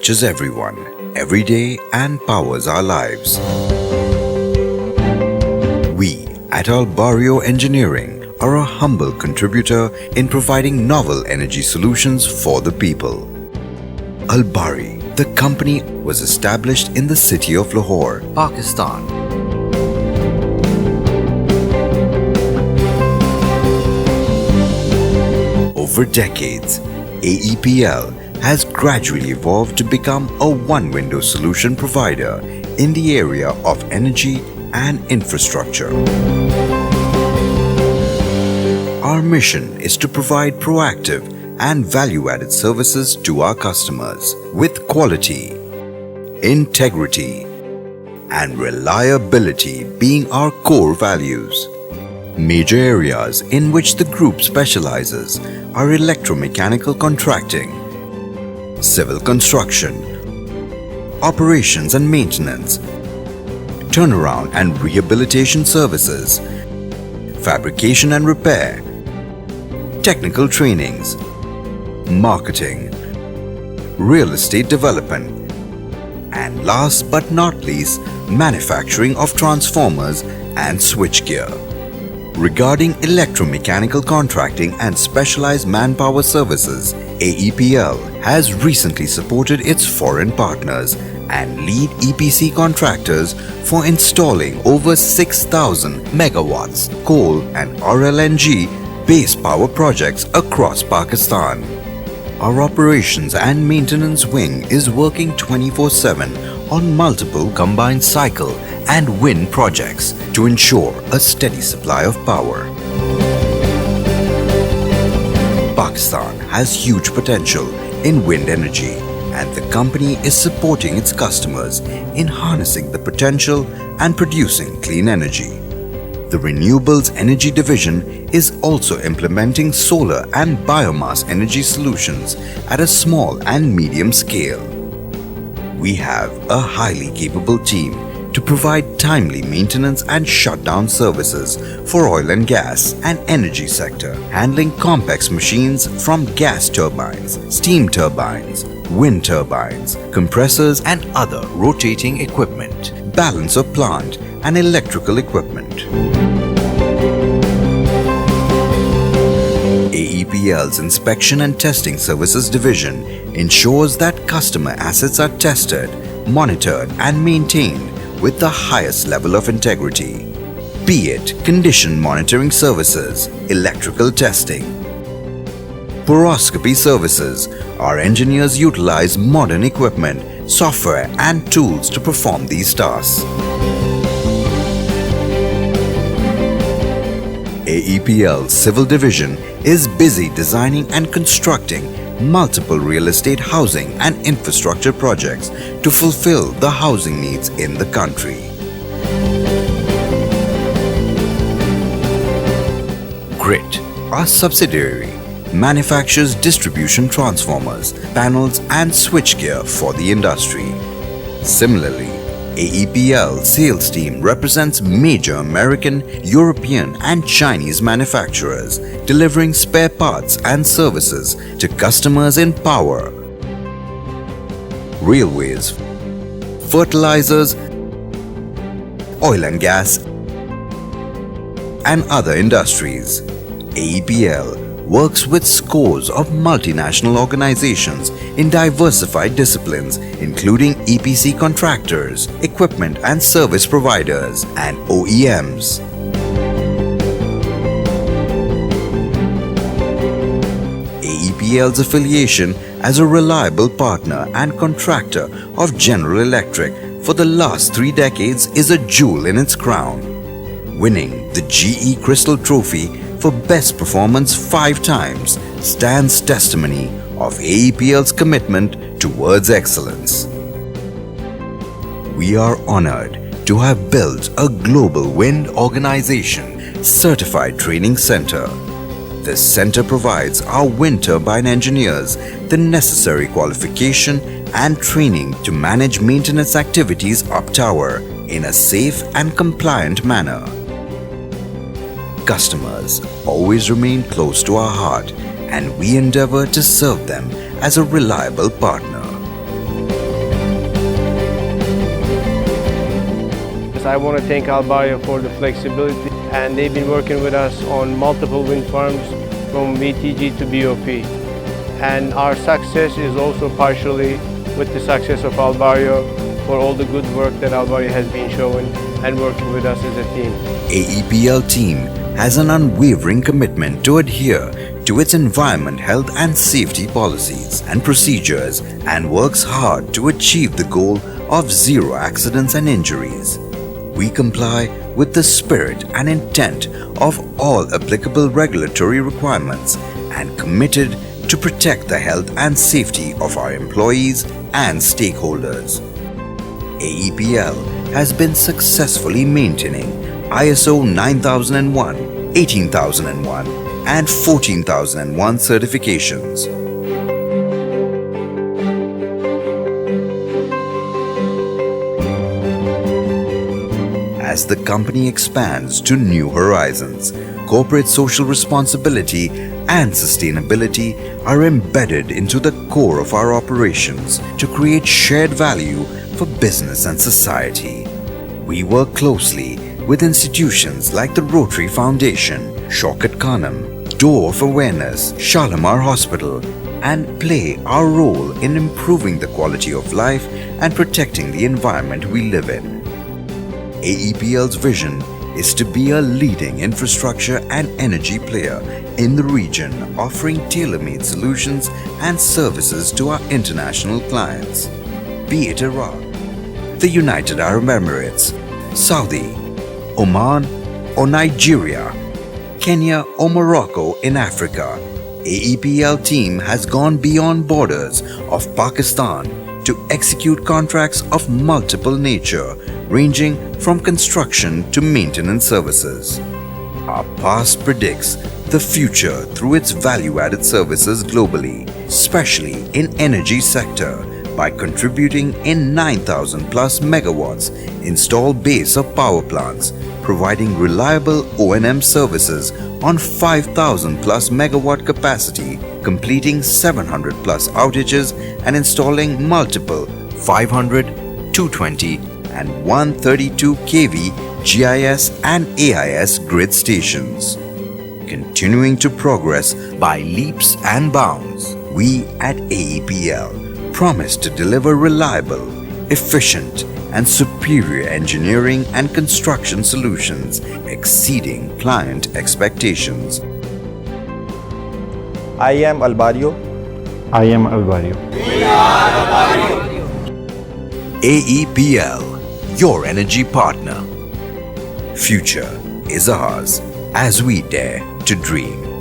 touches everyone, every day and powers our lives. We at Albario Engineering are a humble contributor in providing novel energy solutions for the people. Albari, the company, was established in the city of Lahore, Pakistan. Over decades, AEPL has gradually evolved to become a one-window solution provider in the area of energy and infrastructure. Our mission is to provide proactive and value-added services to our customers with quality, integrity, and reliability being our core values. Major areas in which the group specializes are electromechanical contracting, civil construction, operations and maintenance, turnaround and rehabilitation services, fabrication and repair, technical trainings, marketing, real estate development, and last but not least, manufacturing of transformers and switchgear. Regarding electromechanical contracting and specialized manpower services, AEPL has recently supported its foreign partners and lead EPC contractors for installing over 6,000 megawatts coal and RLNG base power projects across Pakistan. Our operations and maintenance wing is working 24/7 on multiple combined cycle and wind projects to ensure a steady supply of power. Pakistan has huge potential in wind energy, and the company is supporting its customers in harnessing the potential and producing clean energy. The Renewables Energy Division is also implementing solar and biomass energy solutions at a small and medium scale. We have a highly capable team to provide timely maintenance and shutdown services for oil and gas and energy sector, handling complex machines from gas turbines, steam turbines, wind turbines, compressors and other rotating equipment, balance of plant and electrical equipment. AEPL's Inspection and Testing Services Division ensures that customer assets are tested, monitored and maintained with the highest level of integrity, be it condition monitoring services, electrical testing, poroscopy services. Our engineers utilize modern equipment, software and tools to perform these tasks. AEPL's Civil Division is busy designing and constructing multiple real estate housing and infrastructure projects to fulfill the housing needs in the country. Grit, our subsidiary, manufactures distribution transformers, panels and switchgear for the industry. Similarly, AEPL sales team represents major American, European and Chinese manufacturers, delivering spare parts and services to customers in power, railways, fertilizers, oil and gas, and other industries. AEPL works with scores of multinational organizations in diversified disciplines including EPC contractors, equipment and service providers, and OEMs. AEPL's affiliation as a reliable partner and contractor of General Electric for the last 3 decades is a jewel in its crown. Winning the GE Crystal Trophy for Best Performance 5 times stands testimony of AEPL's commitment towards excellence. We are honored to have built a global wind organization certified training center. This center provides our wind turbine engineers the necessary qualification and training to manage maintenance activities up tower in a safe and compliant manner. Customers always remain close to our heart, and we endeavor to serve them as a reliable partner. First, I want to thank Albario for the flexibility, and they've been working with us on multiple wind farms from VTG to BOP. And our success is also partially with the success of Albario for all the good work that Albario has been showing and working with us as a team. AEPL team has an unwavering commitment to adhere to its environment, health and safety policies and procedures and works hard to achieve the goal of zero accidents and injuries. We comply with the spirit and intent of all applicable regulatory requirements and committed to protect the health and safety of our employees and stakeholders. AEPL has been successfully maintaining ISO 9001, 18001 and 14001 certifications. As the company expands to new horizons, corporate social responsibility and sustainability are embedded into the core of our operations to create shared value for business and society. We work closely with institutions like the Rotary Foundation, Shaukat Khanum, Door of Awareness, Shalimar Hospital, and play our role in improving the quality of life and protecting the environment we live in. AEPL's vision is to be a leading infrastructure and energy player in the region, offering tailor-made solutions and services to our international clients, be it Iraq, the United Arab Emirates, Saudi, Oman or Nigeria, Kenya or Morocco in Africa. AEPL team has gone beyond borders of Pakistan to execute contracts of multiple nature, ranging from construction to maintenance services. Our past predicts the future through its value-added services globally, especially in energy sector, by contributing in 9,000 plus megawatts installed base of power plants, providing reliable O&M services on 5,000 plus megawatt capacity, completing 700 plus outages and installing multiple 500, 220 and 132 kV GIS and AIS grid stations. Continuing to progress by leaps and bounds, we at AEPL promise to deliver reliable, efficient and superior engineering and construction solutions exceeding client expectations. I am Albario. I am Albario. AEPL, your energy partner. Future is ours as we dare to dream.